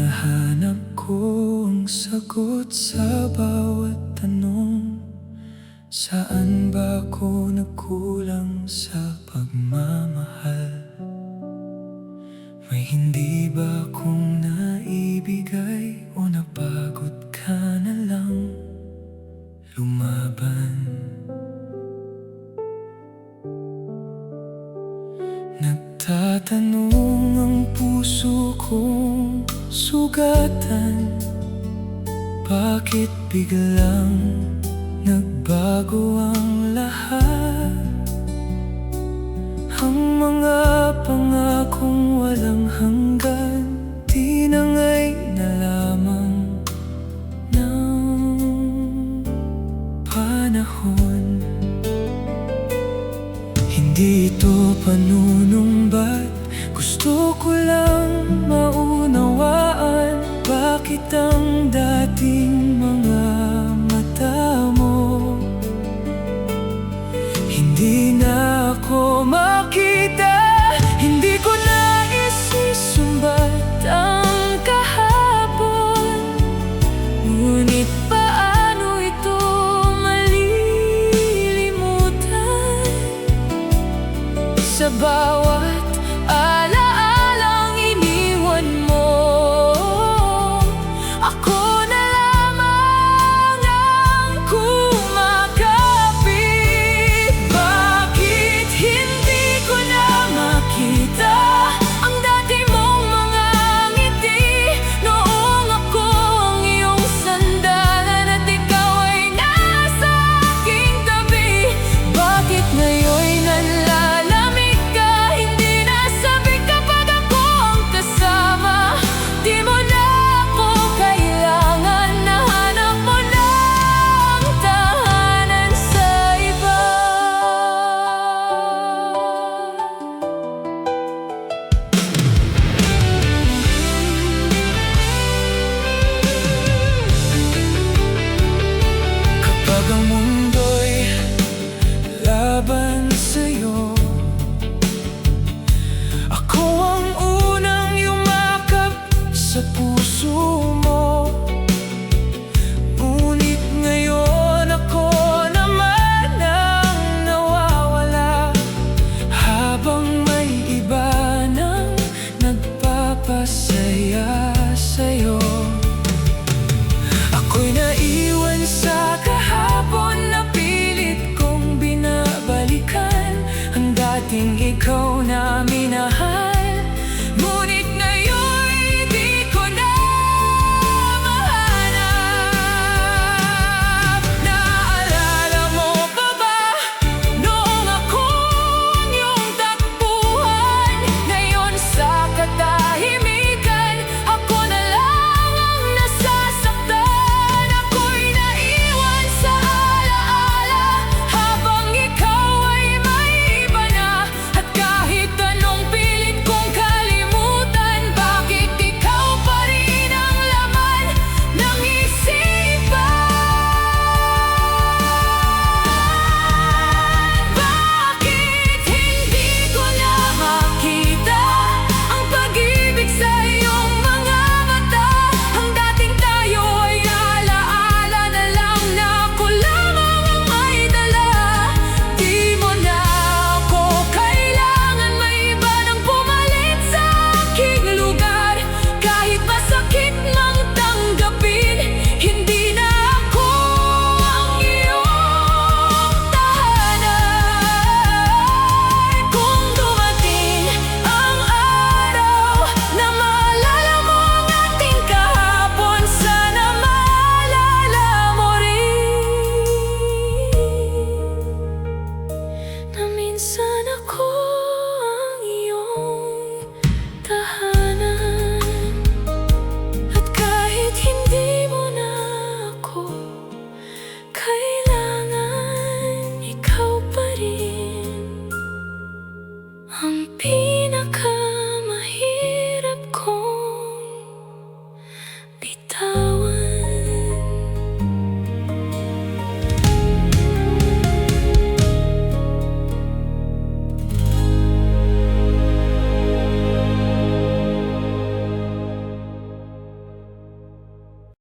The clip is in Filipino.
Hinahanap ko ang sagot sa bawat tanong. Saan ba ako nagkulang sa pagmamahal? May hindi ba akong naibigay o napagod ka na lang lumaban? Nagtatanong ang puso kong sugatan, bakit biglang nagbago ang lahat? Ang mga pangakong walang hanggan, di na nga'y na lamang ng panahon. Hindi ito panunumbat, gusto ko lang maunawaan bakit ang dating mga mata mo hindi na ako makita. Hindi ko na isisumbat ang kahapon, ngunit paano ito malilimutan? Sa bawat alaalang iniwan mo, ako na lamang ang kumakapit. Bakit hindi ko na makita ang dati mong mga ngiti noong ako ang iyong sandalan at ikaw ay nasa aking tabi? Bakit ngayon'y nanlalamig ka, hindi nasabik kapag ako ang kasama? Di mo na ako kailangan, nahanap mo na ang tahanan sa iba. Kapag ang mundo'y laban sa'yo, ako ang unang yumakap sa puso mo. Ngunit ngayon ako naman ang nawawala, habang may iba nang nagpapasaya.